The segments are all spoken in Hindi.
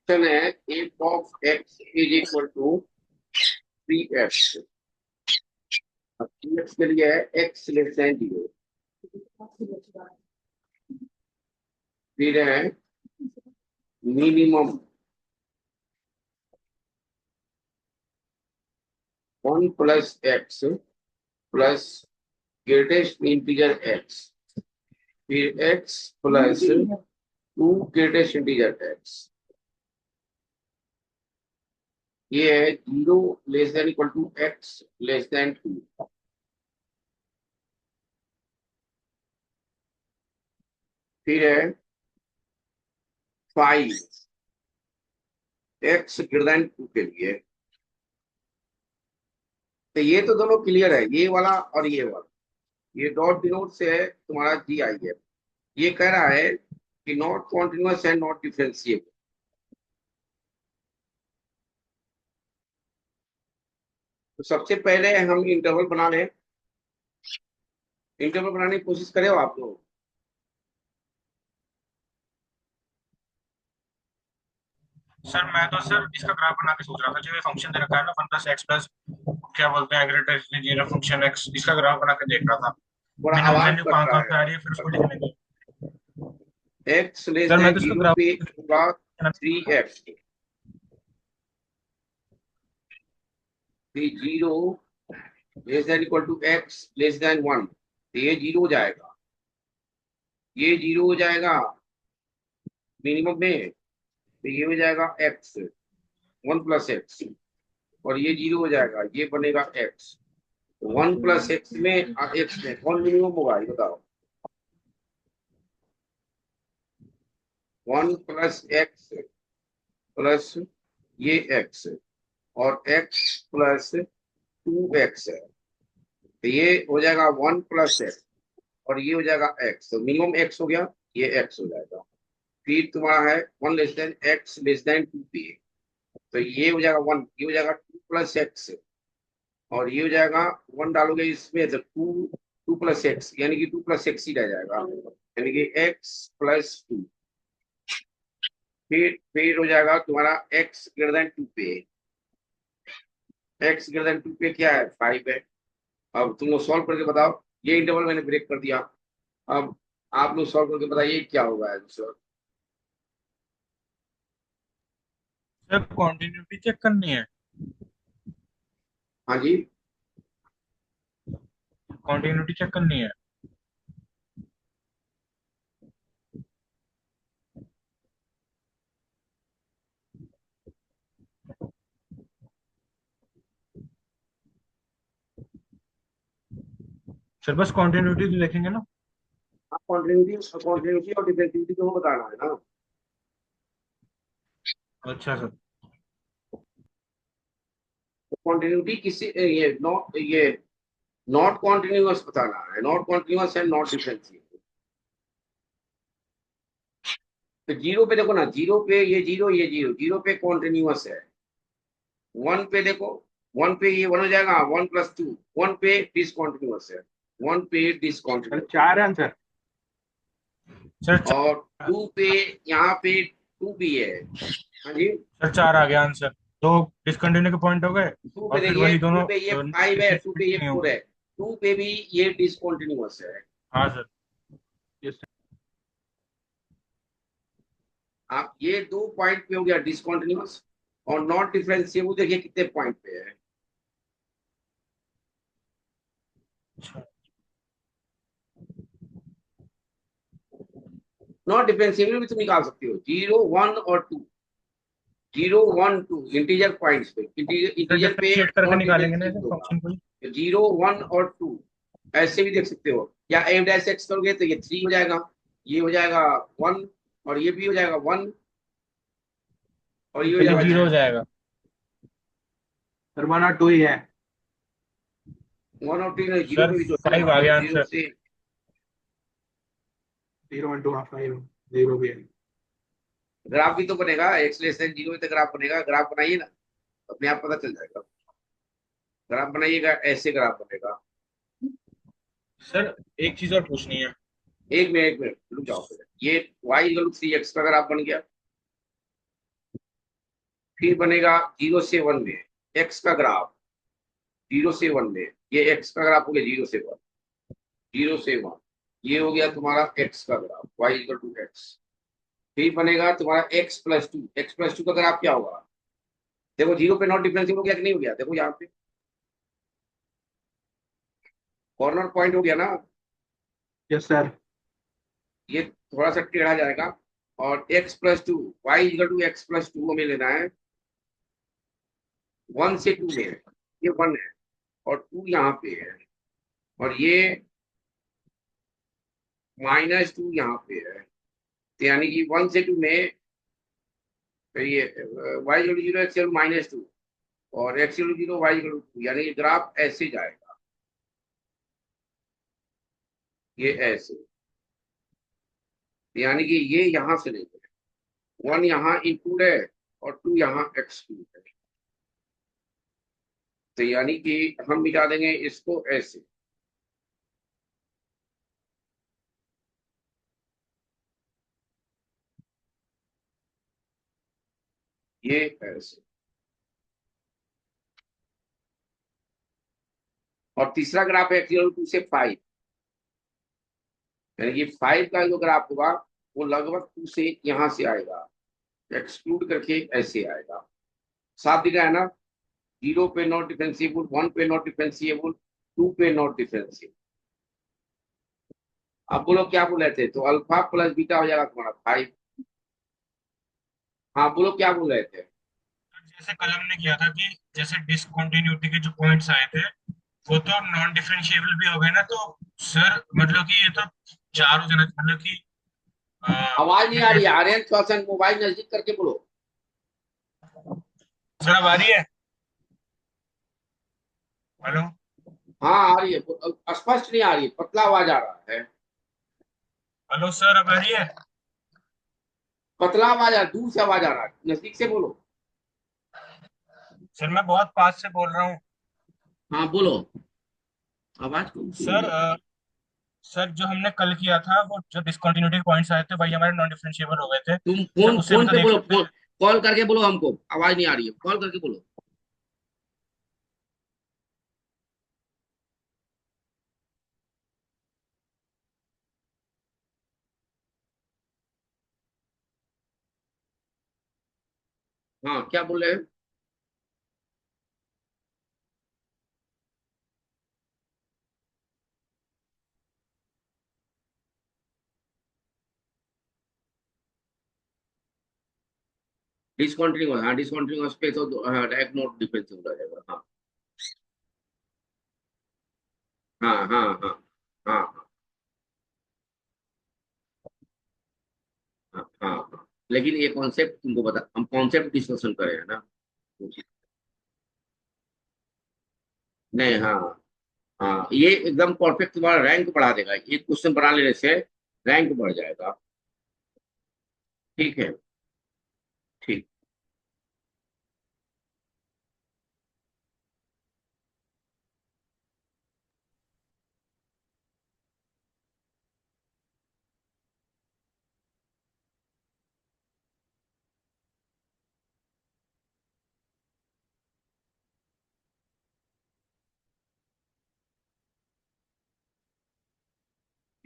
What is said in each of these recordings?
क्वेश्चन है f of x is equal to 3x। अब 3x के लिए है एक्स लेस देन 0। फिर है minimum 1 plus x plus greatest integer x, फिर x plus 2 greatest integer x. ये है 0 less than equal to x less than 2। फिर है 5 एक्स ग्रेटर देन 2 के लिए। तो ये तो दोनों क्लियर है, ये वाला और ये वाला। ये डॉट डिनोट से है तुम्हारा जी आई है। ये कह रहा है कि not continuous and not differentiable. तो सबसे पहले हम इंटरवल बना लें। इंटरवल बनाने की कोशिश करें आप लोग। सर मैं तो सर इसका ग्राफ बना के सोच रहा था, जो ये फंक्शन दे रखा है ना, 1 + x+ क्या बोलते हैं, एग्रेगेटेड लीनियर फंक्शन x, इसका ग्राफ बना के देख रहा था। थोड़ा मिनिमम आवाज वैल्यू कट कहाँ रहा कहाँ पे आ रही है, फिर उसको है। लिख लेंगे। एक्स लेस सर मैं देन तो इसका 0 ग्राफ पे होगा 3x, फिर 0 less than equal to x less than 1। तो ये 0 हो जाएगा, ये 0 हो जाएगा मिनिमम में। तो ये हो जाएगा एक्स 1 प्लस एक्स, और ये 0 हो जाएगा, ये बनेगा एक्स 1 प्लस एक्स में। एक्स में कौन मिनिमम होगा ये बताओ। 1 प्लस एक्स प्लस ये एक्स, और एक्स प्लस 2x है। तो ये हो जाएगा 1 प्लस एक्स, और ये हो जाएगा एक्स। तो मिनिमम एक्स हो गया, ये एक्स हो जाएगा। फिर तुम्हारा है 1 less than x less then 2p। तो ये हो जाएगा 1, ये हो जाएगा 2 प्लस एक्स, और ये हो जाएगा 1 डालोगे इसमें तो 2 प्लस एक्स, यानी कि 2 प्लस एक्स ही रह जाएगा, यानी कि एक्स प्लस 2। फिर हो जाएगा तुम्हारा x greater than 2p। X greater than 2p क्या है, 5 है। अब तुम लोग सॉल्व करके बताओ। ये इंटरवल मैंने ब्रेक कर दिया। अब आप लोग सॉल्व करके बताइए क्या होगा आंसर। सर कॉन्टिन्यूटी चेक करनी है। हाँ जी। कॉन्टिन्यूटी चेक करनी है। सर बस कॉन्टिन्यूटी देखेंगे ना। आप कॉन्टिन्यूटी और डिफरेंशियलिटी दोनों बताना है ना। अच्छा सर। तो कॉन्टिन्यूटी किसी ये नॉट कॉन्टिन्यूअस बताना है, not continuous and not differentiable. तो जीरो पे देखो ना, जीरो पे ये जीरो, ये जीरो, जीरो पे कॉन्टिन्यूअस है। 1 पे देखो, 1 पे ये 1 हो जाएगा, 1 प्लस 2। 1 पे डिसकॉन्टिन्यूअस है, 1 पे सर डिसकॉन्टिन्यूअस। चार आंसर। सर और 2 पे, यहाँ पे 2 भी है। हाँ जी। सर 4 आ गया आंसर। दो डिसकंटिन्यू के पॉइंट हो गए, 2 पे और फिर देखिए, वही 2 दोनों पे ये 5 है, 2 पे ये नहीं 4 होंगे। है। 2 पे भी ये डिसकॉन्टिन्यूअस है। हाँ सर। आप ये 2 पॉइंट पे हो गया डिसकॉन्टिन्यूअस। और नॉट डिफरेंशिएबल देखिए कितने पॉइंट पे है। नॉट डिफरेंशिएबल भी तुम निकाल सकते हो, 0 1 और 2। 0 1 2 इंटीजर पॉइंट्स पे, इंटीजर सर इंटीजर पे डिफरेंशिएट करके नॉट निकालेंगे ना डिफरेंशिएबल होगा। फंक्शन को ही। तो 0 1 और 2 ऐसे भी देख सकते हो। या एफ डैश एक्स करोगे तो ये 3 हो जाएगा, ये हो जाएगा 1, और ये भी हो जाएगा 1, और ये हो तो ये जाएगा 0 हो 0। जाएगा। सर 1 और 2 ही है। 1 और 3 जीरो सर पे भी तो है ना, 5 आ तो गया 0 आंसर। से 0 1 2 हाँ 5 0 भी है। ग्राफ भी तो बनेगा, एक्स लेस देन 0 तक ग्राफ बनेगा। ग्राफ बनाइए ना, अपने आप पता चल जाएगा। ग्राफ बनाइएगा, ऐसे ग्राफ बनेगा। सर एक चीज और पूछनी है। एक मिनट रुक जाओ पहले। ये y इक्वल 3x का ग्राफ बन गया। फिर बनेगा 0 से 1 में एक्स का ग्राफ, 0 से 1 में ये एक्स का ग्राफ हो गया 0 से 1, 0 से 1 ये हो गया तुम्हारा एक्स का graph, y equal to x. फिर बनेगा तुम्हारा x+2, x+2 का ग्राफ क्या होगा? देखो 0 पे नॉट डिफरेंशियल हो गया कि नहीं हो गया? देखो यहाँ पे कॉर्नर पॉइंट हो गया ना, Yes, sir. ये थोड़ा सा टेढ़ा जाएगा। और x+2, Y equal to x+2 हमें लेना है 1 से 2 में, ये 1 है और 2 यहाँ पे है, और ये -2 यहाँ पे है। तो यानी कि 1 से 2 में तो ये y equal to 0, x equal -2 और x equal to 0, y equal to 2, यानी ये ग्राफ ऐसे जाएगा, ये ऐसे। यानी कि ये यहाँ से लेंगे, 1 यहाँ इंक्लूड है और 2 यहाँ एक्सक्लूड है। तो यानी कि हम मिटा देंगे इसको ऐसे, ये ऐसे। और तीसरा ग्राफ है एक्स 2 से 5, यानी कि 5 का जो ग्राफ होगा वो लगभग 2 से यहाँ से आएगा, एक्सक्लूड करके ऐसे आएगा। साफ दिखा है ना? 0 पे नॉट डिफरेंशिएबल, 1 पे नॉट डिफरेंशिएबल, 2 पे नॉट डिफरेंशिएबल। अब बोलो क्या बोले थे? तो अल्फा प्लस बीटा हो जाएगा तुम्हारा 5। हाँ बोलो क्या बोल रहे थे? जैसे कल हमने किया था कि जैसे डिसकंटिन्यूटी के जो पॉइंट्स आए थे वो तो नॉन डिफरेंशिएबल भी हो गए ना, तो सर मतलब कि ये तो चार हो जाना, मतलब कि आवाज नहीं आ रही है, अ, आर्यन थोड़ा सा मोबाइल नजदीक करके बोलो। सर अब आ रही है? हेलो? हाँ आ रही है, स्पष्ट नहीं आ रही है, पतला आवाज आ रहा है। हेलो सर, अब आ रही है? पतला आवाज आ रहा है, दूर से आवाज आ रहा है, नजदीक से बोलो। सर मैं बहुत पास से बोल रहा हूँ। हाँ बोलो, आवाज कम सुनाई सर दे रही सर जो हमने कल किया था वो जो डिसकंटिन्यूटी पॉइंट्स आए थे वही हमारे नॉन डिफरेंशिएबल हो गए थे। है। तुम सर फोन उससे हम फोन तो पे देख बोलो, सकते हैं। कॉल करके बोलो, हमको आवाज नहीं आ रही है, कॉल करके बोलो। हाँ क्या बोल रहे हैं? डिसकंटिन्यूअस, हाँ डिसकंटिन्यूअस पे तो डायरेक्ट नोट डिफरेंस हो जाएगा। हाँ हाँ हाँ हाँ हाँ हाँ हाँ हाँ। लेकिन ये कॉन्सेप्ट तुमको बता, हम कॉन्सेप्ट डिस्कशन कर रहे हैं ना। नहीं हाँ, हाँ ये एकदम परफेक्ट तुम्हारा रैंक बढ़ा देगा, एक क्वेश्चन बना लेने से रैंक बढ़ जाएगा। ठीक है, ठीक।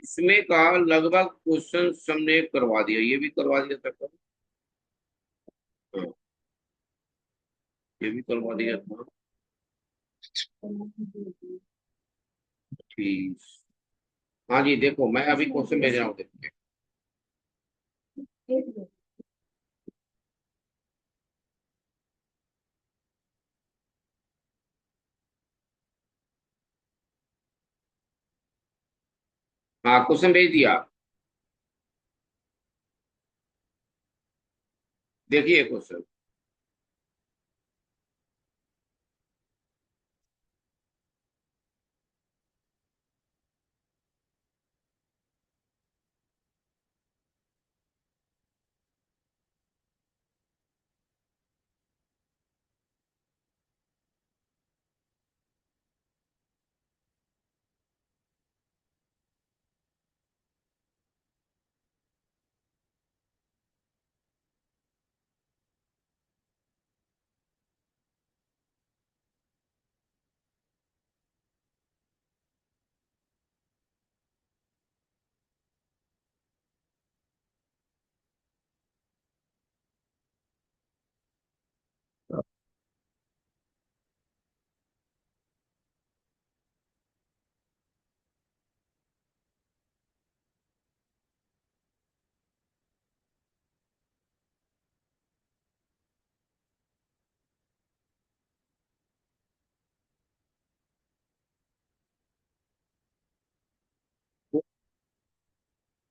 इसमें का लगभग क्वेश्चन हमने करवा दिया, ये भी करवा दिया था कल। हाँ, ये भी करवा दिया था। ठीक। हाँ जी देखो, मैं अभी क्वेश्चन भेज रहा हूँ, देखिए। हाँ क्वेश्चन भेज दिया, देखिए क्वेश्चन।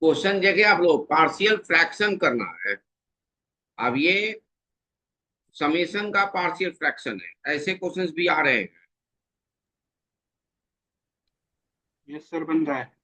क्वेश्चन देखे आप लोग, पार्शियल फ्रैक्शन करना है। अब ये समेशन का पार्शियल फ्रैक्शन है, ऐसे क्वेश्चंस भी आ रहे हैं। यस सर, बन रहा है।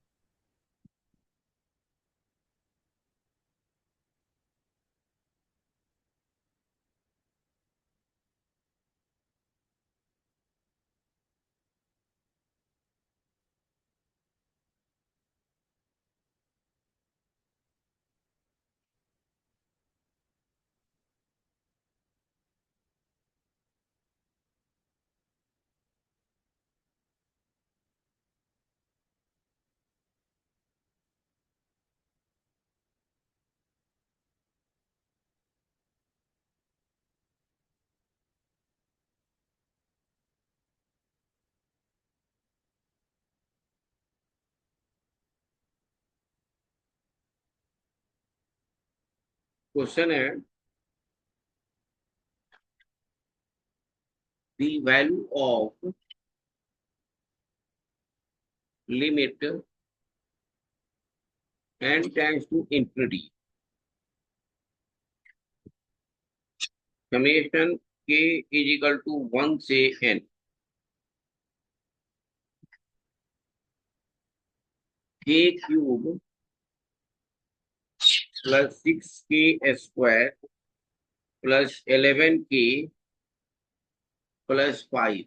क्वेश्चन है, the value of limit n tends to infinity summation k is equal to 1 से n, k cube plus 6k² plus 11k plus 5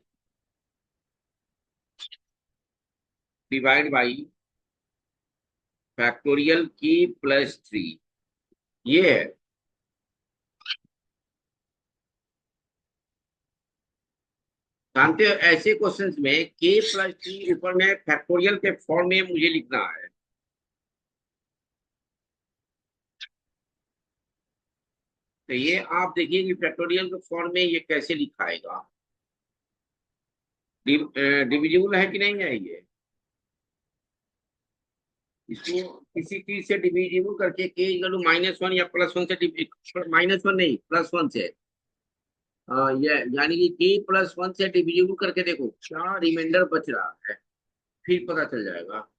divide by factorial k plus 3, ये है। जानते हो ऐसे क्वेश्चंस में k प्लस 3 ऊपर में फैक्टोरियल के फॉर्म में मुझे लिखना है। तो ये आप देखिए कि फैक्टोरियल के फॉर्म में ये कैसे लिखाएगा, डिविजिबल है कि नहीं है ये। इसको किसी चीज से डिविजिबल करके के इक्वल -1 या +1 से, -1 नहीं +1 से, ये यानी कि के +1 से डिविजिबल करके देखो क्या रिमाइंडर बच रहा है, फिर पता चल जाएगा।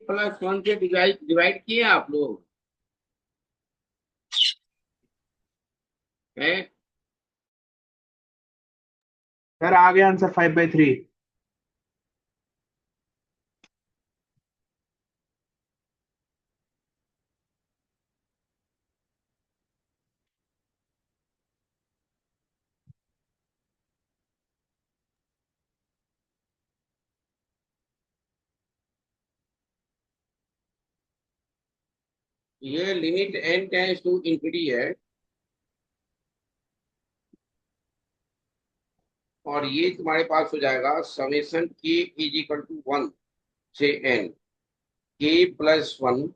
+1 से डिवाइड डिवाइड किए आप लोग हैं। सर आ गया आंसर 5/3। ये limit n tends to infinity है, और ये तुम्हारे पास हो जाएगा summation k is equal to 1 से n, k+1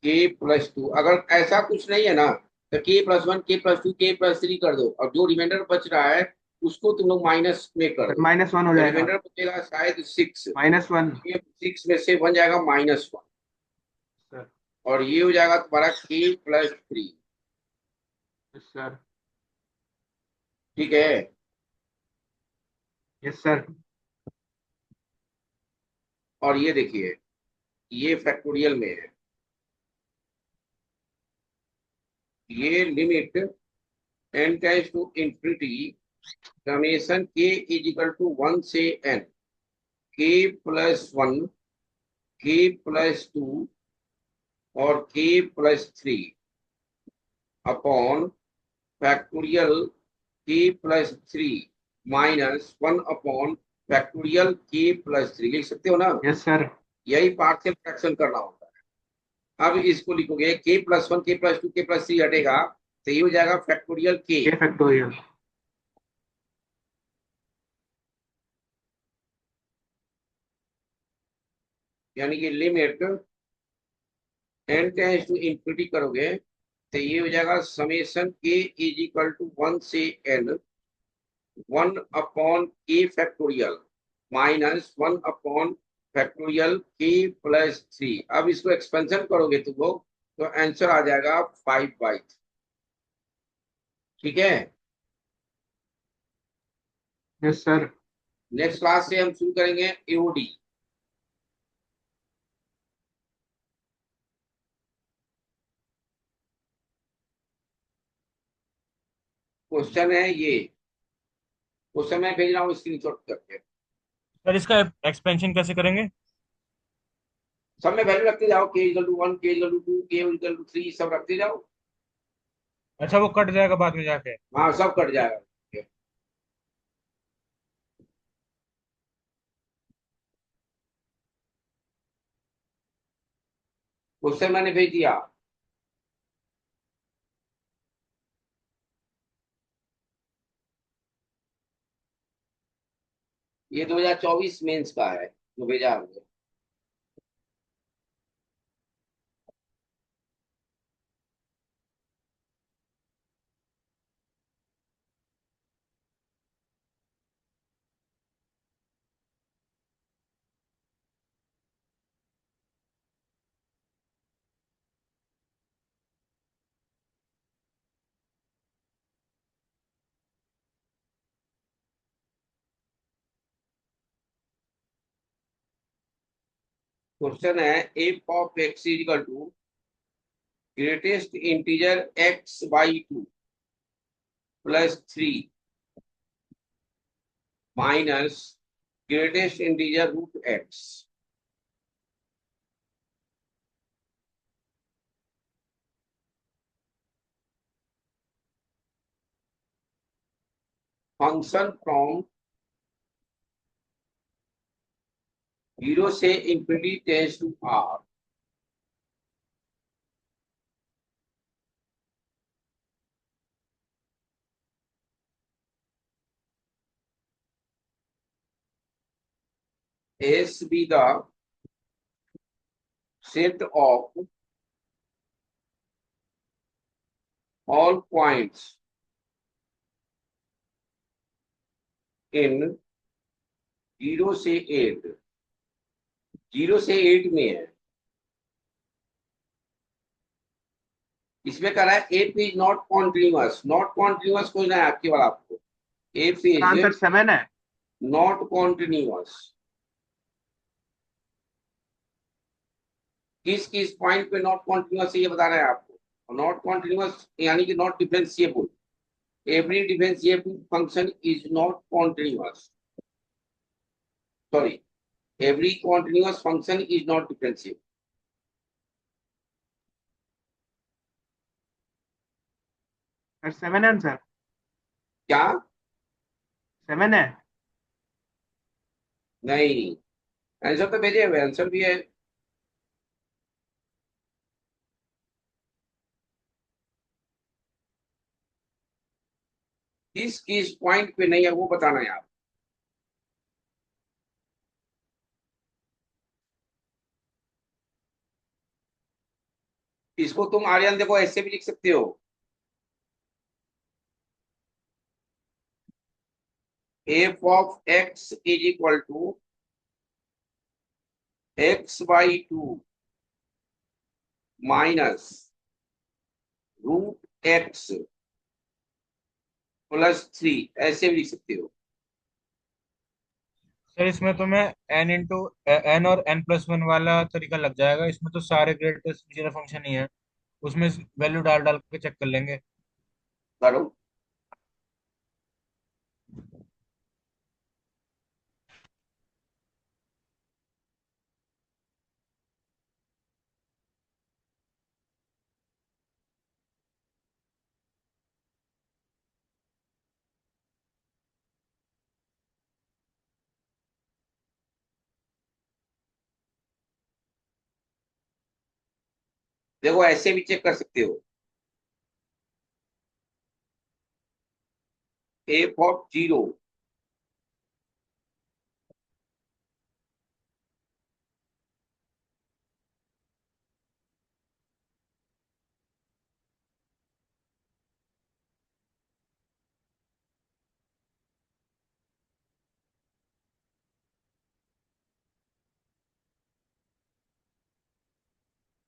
k+2। अगर ऐसा कुछ नहीं है ना, तो k+1 k+2 k+3 कर दो, और जो रिमाइंडर बच रहा है उसको तुम लोग माइनस में कर सर दो, -1 हो जाएगा। रिमाइंडर बचेगा शायद 6, -1 ये 6 में से बन जाएगा -1, सर। और ये हो जाएगा तुम्हारा k+3। Yes sir. ठीक है, यस सर। और ये देखिए ये फैक्टोरियल में है, ये limit n tends to infinity summation k is equal to 1 से n, k+1, k+2 और k+3 upon factorial k+3 -1 upon factorial k+3 लिख सकते हो ना। Yes sir. यही पार्शियल फ्रैक्शन करना होता है। अब इसको लिखोगे k+1 k+2 k+3 हटेगा तो ये हो जाएगा फैक्टोरियल k। ये फैक्टोरियल। यानी कि limit n tends to infinity करोगे तो ये हो जाएगा summation k is equal to 1 से n 1 upon k factorial -1 upon factorial k+3। अब इसको एक्सपेंशन करोगे तुम लोग तो आंसर आ जाएगा 5/3। ठीक है, यस सर। नेक्स्ट क्लास से हम शुरू करेंगे एओडी। क्वेश्चन है ये, क्वेश्चन मैं भेज रहा हूँ स्क्रीनशॉट करके। सर इसका एक्सपेंशन कैसे करेंगे? सब में वैल्यू रखते जाओ, k = 1 k = 2 k = 3 सब रखते जाओ। अच्छा वो कट जाएगा बाद में जाके। हाँ सब कट जाएगा। क्वेश्चन मैंने भेज दिया। ये 2024 मेंस का है जो भेजा हमने। क्वेश्चन है f of x is equal to greatest integer x/2 +3 minus greatest integer √x। Function from 0 से इंफिनिटी tends to r। S be the set of all points in 0 से 8। 0 से 8 में है, इसमें कह रहा है F is not continuous. Not continuous खोजना है आपके वाला आपको। एफ आंसर इज 7 है। Not continuous. किस किस पॉइंट पे नॉट कॉन्टिन्यूअस ये बता रहा है आपको। नॉट कॉन्टिन्यूअस यानी कि not differentiable. Every differentiable function is not continuous. Sorry, every continuous function is not differentiable. Sir 7 है आंसर। क्या? 7 है। नहीं, आंसर तो भेजे हुए, आंसर भी है। किस किस पॉइंट पे नहीं है वो बताना है आप। इसको तुम आर्यन देखो ऐसे भी लिख सकते हो। F of x is equal to x/2 minus √x +3, ऐसे भी लिख सकते हो। सर इसमें तो मैं n इंटू n और n+1 वाला तरीका लग जाएगा, इसमें तो सारे ग्रेटेस्ट जीरो फंक्शन ही है, उसमें वैल्यू डाल डाल के चेक कर लेंगे। करो। देखो ऐसे भी चेक कर सकते हो। F of 0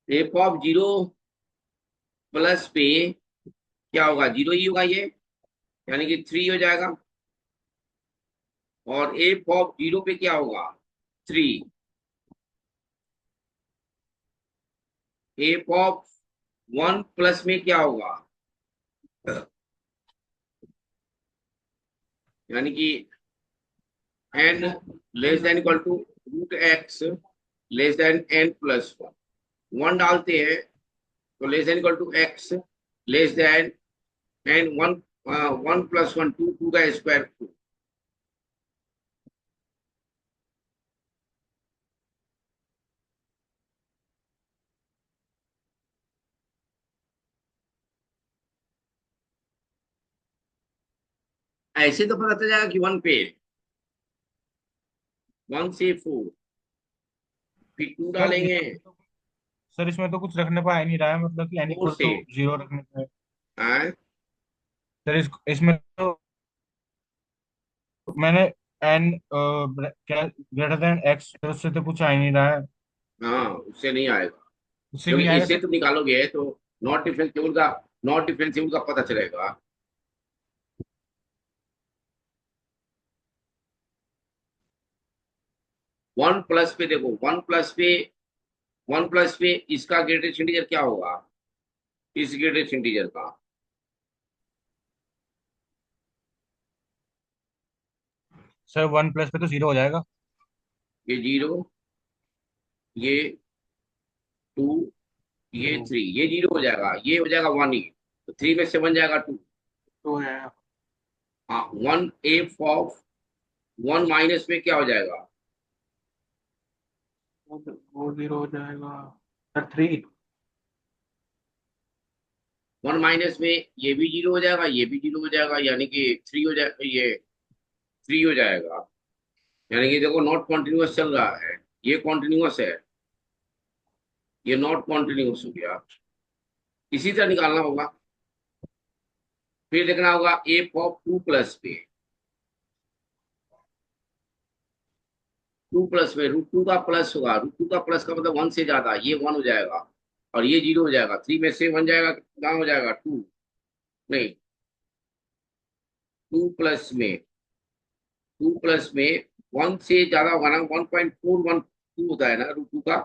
F of 0 plus पे क्या होगा, 0 ही होगा ये, यानी कि 3 हो जाएगा। और एफ ऑफ 0 पे क्या होगा, 3। एफ ऑफ 1 प्लस में क्या होगा, यानी कि n less than equal to √x less than n+1। 1 डालते हैं तो less than equal to x less than n, 1 + 1 2, 2 का स्क्वायर 2। ऐसे तो पता चल जाएगा कि 1 पे 1 से 4, फिर 2 सर डालेंगे सर इसमें तो कुछ रखने को आ ही नहीं रहा है, मतलब कि n 4 इक्वल से। टू 0 रखने को है। हाँ, सर इसमें तो मैंने n क्या ग्रेटर देन x, उससे तो कुछ आ ही नहीं रहा है, हाँ उससे नहीं आएगा। उससे जब नहीं आएगा इससे तो। तुम निकालोगे तो नॉट डिफरेंशिएबल का पता चलेगा। 1 प्लस पे देखो, 1 प्लस पे इसका ग्रेटेस्ट इंटीजर क्या होगा, इस ग्रेटेस्ट इंटीजर का। सर 1+ पे तो 0 हो जाएगा। ये 0, ये 2, ये तो 3, ये 0 हो जाएगा, ये हो जाएगा 1 ही। तो 3 में से बन जाएगा 2। तो है। हाँ, 1 एफ ऑफ 1 माइनस में क्या हो जाएगा, वो 0 हो जाएगा सर, 3। 1 माइनस में ये भी 0 हो जाएगा, ये भी 0 हो जाएगा, यानी कि 3 हो जाएगा, ये 3 हो जाएगा। यानी कि देखो नॉट कॉन्टिन्यूअस चल रहा है, ये कॉन्टिन्यूअस है, ये नॉट कॉन्टिन्यूअस हो गया। इसी तरह निकालना होगा। फिर देखना होगा एफ ऑफ 2 प्लस पे, 2 प्लस में √2 का प्लस होगा, √2 का प्लस का मतलब 1 से ज्यादा, ये 1 हो जाएगा और ये 0 हो जाएगा। 3 में से 1 जाएगा, कहाँ हो जाएगा 2, नहीं 2 प्लस में, 1 से ज्यादा होगा ना, 1.412 होता है ना √2 का।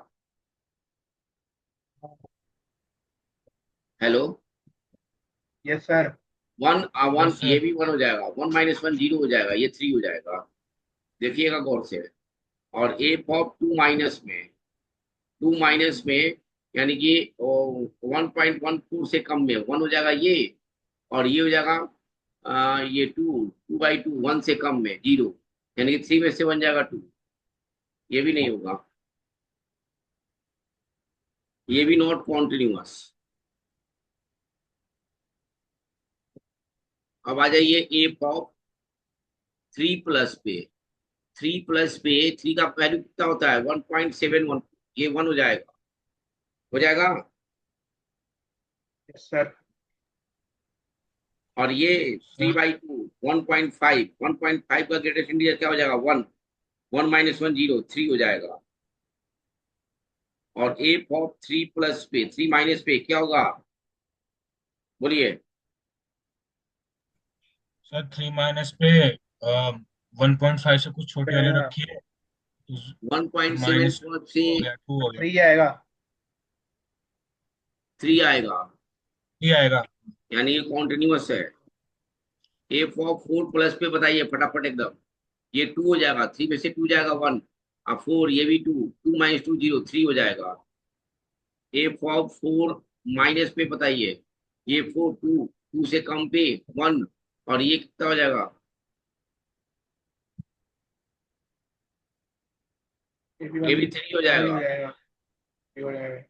Hello, yes sir. 1 1 यस ये सर। भी 1 हो जाएगा, 1 - 1 0 हो जाएगा, ये 3 हो जाएगा। देखिएगा गौर से। और एफ ऑफ 2 माइनस में यानी कि 1.14 से कम में 1 हो जाएगा ये, और ये हो जाएगा ये 2/2, 1 से कम में 0, यानी कि 3 में से बन जाएगा 2। ये भी नहीं होगा, ये भी नॉट कॉन्टिन्यूअस। अब आ जाइए एफ ऑफ 3 प्लस पे, 3 का वैल्यू कितना होता है, 1.71, ये 1 हो जाएगा, हो जाएगा। Yes sir. और ये 3/2 1.5 1.5 का ग्रेटेस्ट इंटीजर क्या हो जाएगा? 1 1 माइनस 1 0 3 हो जाएगा। और एफ ऑफ 3 प्लस पे 3 माइनस पे क्या होगा? बोलिए। सर 3 पे 1.5 से कुछ छोटी वैल्यू जाएगा, रखी है तो 1.7 माइनस से हो गया, 2 हो गया, 3 आएगा। 3 आएगा, ये आएगा। यानी ये कॉन्टिन्यूअस है। एफ ऑफ 4 प्लस पे बताइए फटाफट एकदम। ये 2 हो जाएगा, 3 में से 2 जाएगा 1, अब 4 ये भी 2, 2 माइनस 2 0 3 हो जाएगा। एफ ऑफ 4 माइनस पे बताइए। ये 4 2 2 से कम पे 1, और ये कितना हो जाएगा? ये भी ये वन भी 3 हो 3 हो जाएगा। जाएगा, 3 हो जाएगा।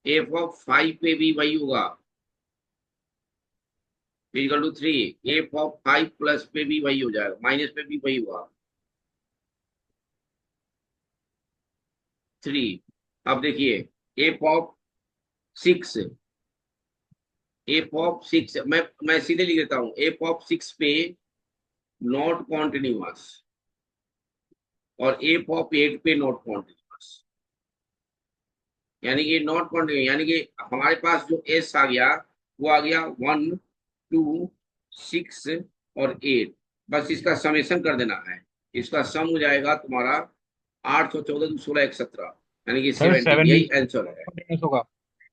एफ ऑफ 5 पे भी वही होगा, equal to 3। F of 5 plus पे भी वही हो जाएगा, माइनस पे भी वही हुआ 3। अब देखिए एफ ऑफ 6, एफ ऑफ 6 मैं सीधे लिख देता हूँ। एफ ऑफ 6 पे नॉट कॉन्टिन्यूअस, और एफ ऑफ 8 पे नॉट कॉन्टिन्यूअस। यानी कि नॉट कॉन्टिन्यूअस, यानी कि हमारे पास जो एस आ गया वो आ गया 1 2 6 और 8। बस इसका समेशन कर देना है। इसका सम हो जाएगा तुम्हारा 8 और 14 16 एक 17, यानी कि सर 17। 7 भी यही आंसर है। कंटिन्यूस होगा,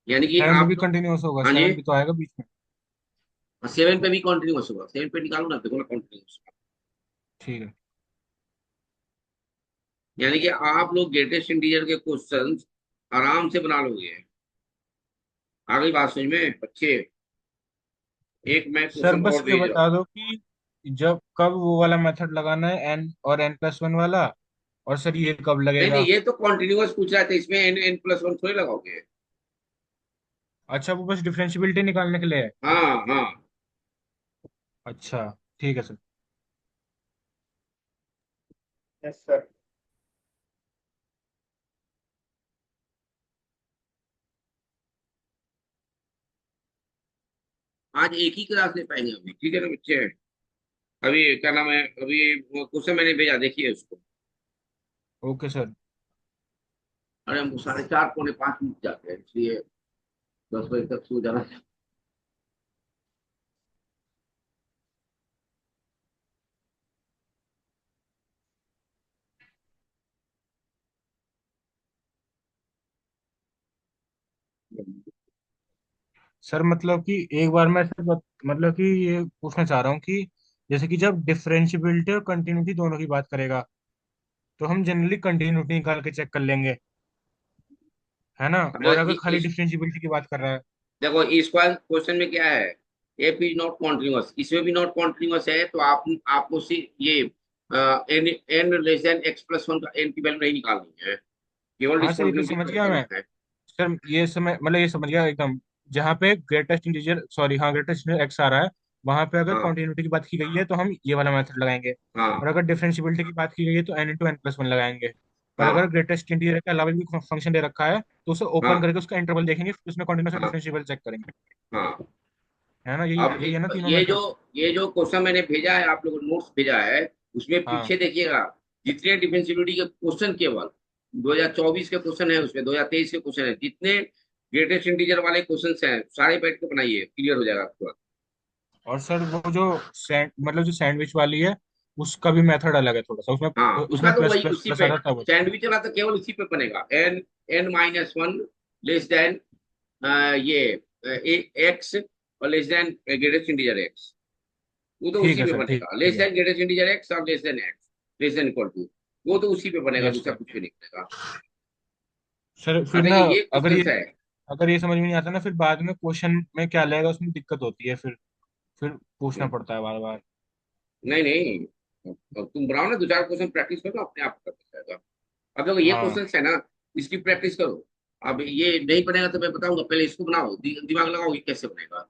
यानी कि 7 पे आप भी लोग, कंटिन्यूस होगा, हाँ जी, 7 भी तो आएगा बीच में। 7 पे भी कॉन्टिन्यूअस होगा। 7 पे निकालो ना, देखो ना कॉन्टिन्यूअस। ठीक है। यानी कि आप लोग ग्रेटेस्ट इंटीजर के क्वेश्चंस आराम से बना लोगे। आ गई बात समझ में बच्चे? एक मैं सर क्वेश्चन बस और ये भेज रहा हूँ। बता दो कि जब कब वो वाला मेथड लगाना है, n और n+1 वाला, और सर ये कब नहीं नहीं, लगेगा? ये तो कॉन्टिन्यूअस पूछ रहा था, इसमें एन एन प्लस वन थोड़ी लगाओगे। अच्छा, वो बस डिफरेंशियबिलिटी निकालने के लिए है। हाँ हाँ। अच्छा, ठीक है सर। Yes sir. आज एक ही क्लास ले पाएंगे अभी, ठीक है ना बच्चे? अभी क्या नाम है, अभी क्वेश्चन मैंने भेजा, देखिए उसको। Okay sir. अरे हम 4:30 पौने 5 मिनट जाते हैं, इसलिए 10 बजे तक सो जाना। सर मतलब कि एक बार मैं सर मतलब कि ये पूछना चाह रहा हूँ कि जैसे कि जब डिफरेंशियबिलिटी और कंटिन्यूटी दोनों की बात करेगा, तो हम जनरली कंटिन्यूटी निकाल के चेक कर लेंगे, है ना? अब और अगर खाली डिफरेंशियबिलिटी की बात कर रहा है। देखो इस क्वेश्चन में क्या है, एफ इज नॉट कॉन्टिन्यूअस, इसमें भी नॉट कॉन्टिन्यूअस है, तो आप आपको ये n n less than x plus one का एन की वैल्यू नहीं निकालनी है, केवल हाँ सर, ये तो डिस्कंटिन्यूटी समझ चेक गया मैं। करना है। सर ये समय मतलब ये समझ गया एकदम। जहाँ पे ग्रेटेस्ट इंटीजर, सॉरी हाँ, ग्रेटेस्ट इंटीजर एक्स आ रहा है, वहां पे अगर हाँ कॉन्टिन्यूटी की बात की गई है तो हम ये वाला मेथड लगाएंगे। और हाँ अगर डिफरेंशियबिलिटी की बात की गई है तो n × n+1 लगाएंगे। पर अगर हाँ ग्रेटेस्ट इंटीजर के अलावा भी फंक्शन दे रखा है तो उसे ओपन हाँ करके उसका इंटरवल देखेंगे, फिर उसमें कॉन्टिन्यूस और हाँ डिफरेंशिएबल चेक करेंगे। हाँ। है ना? यही अब यही है ना तीनों ये जो मेथड? ये जो क्वेश्चन मैंने भेजा है, आप लोगों को नोट्स भेजा है, उसमें हाँ। पीछे देखिएगा। जितने डिफेंसिबिलिटी के क्वेश्चन, केवल 2024 के क्वेश्चन है उसमें, 2023 के क्वेश्चन है, जितने ग्रेटेस्ट इंटीजर वाले क्वेश्चन हैं सारे बैठ के बनाइए, क्लियर हो जाएगा आपको। और सर वो जो मतलब जो सैंडविच वाली है, उसका भी मेथड अलग है थोड़ा सा, उसमें हाँ, उसका उसमें तो प्लस वही प्लस उसी प्लस पे, आता तब होता है। सैंडविच वाला तो केवल उसी पे बनेगा। N n minus one less than ये एक्स, और less than greatest integer x, वो तो ठीक उसी है पे सर, ठीक बनेगा। ठीक लेस है। देन ग्रेटेस्ट इंटीजर एक्स और less than x, less than equal to, वो तो उसी पे बनेगा, यस दूसरा सर। कुछ भी नहीं बनेगा। सर हाँ फिर ना, देखिए ये अगर ये क्वेश्चन है। अगर ये समझ में नहीं आता ना, फिर बाद में क्वेश्चन में क्या लगेगा उसमें दिक्कत होती है, फिर पूछना पड़ता है बार बार। नहीं नहीं, अब तुम बनाओ ना, 2 4 क्वेश्चन प्रैक्टिस करो, अपने आप कर जाएगा। अब देखो ये हाँ। क्वेश्चन है ना, इसकी प्रैक्टिस करो। अब ये नहीं बनेगा तो मैं बताऊंगा, पहले इसको बनाओ, दिमाग लगाओ ये कैसे बनेगा।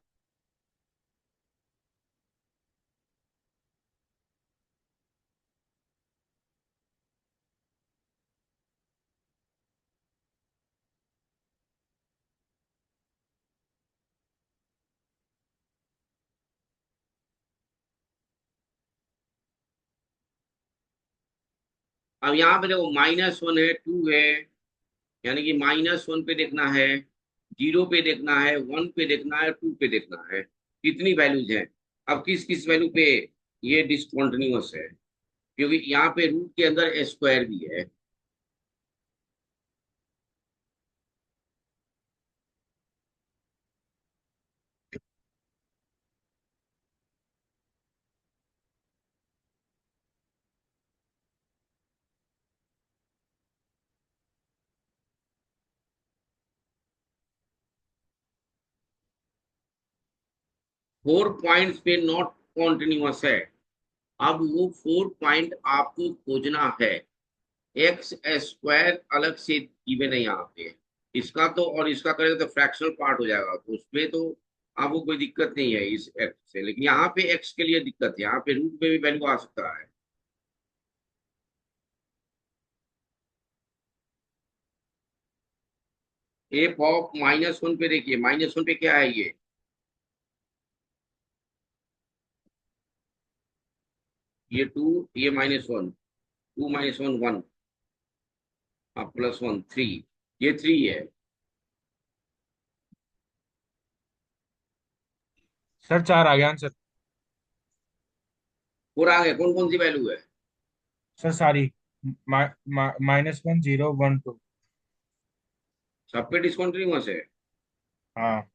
अब यहाँ पे देखो -1 है, 2 है, यानी कि -1 पे देखना है, 0 पे देखना है, 1 पे देखना है, 2 पे देखना है, कितनी वैल्यूज है। अब किस किस वैल्यू पे ये डिसकंटिन्यूअस है, क्योंकि यहाँ पे रूट के अंदर स्क्वायर भी है। 4 पॉइंट्स पे नॉट कॉन्टिन्यूअस है। अब वो 4 पॉइंट आपको खोजना है। एक्स स्क्वायर अलग से गिवन है यहाँ पे, इसका तो और इसका करेगा तो फ्रैक्शनल पार्ट हो जाएगा, तो उसमें तो आपको कोई दिक्कत नहीं है इस एक्स से। लेकिन यहाँ पे एक्स के लिए दिक्कत है, यहाँ पे रूट में भी वैल्यू आ सकता है। एफ ऑफ -1 पे देखिए, -1 पे क्या है ये 2, ये -1, 2 -1 1, +1 3, ये 3 है। सर 4 आ गया आंसर। और आगे कौन कौन सी वैल्यू है? सर सारी, -1 0 1 2। सब पे डिस्कंटिन्यूअस है। हाँ।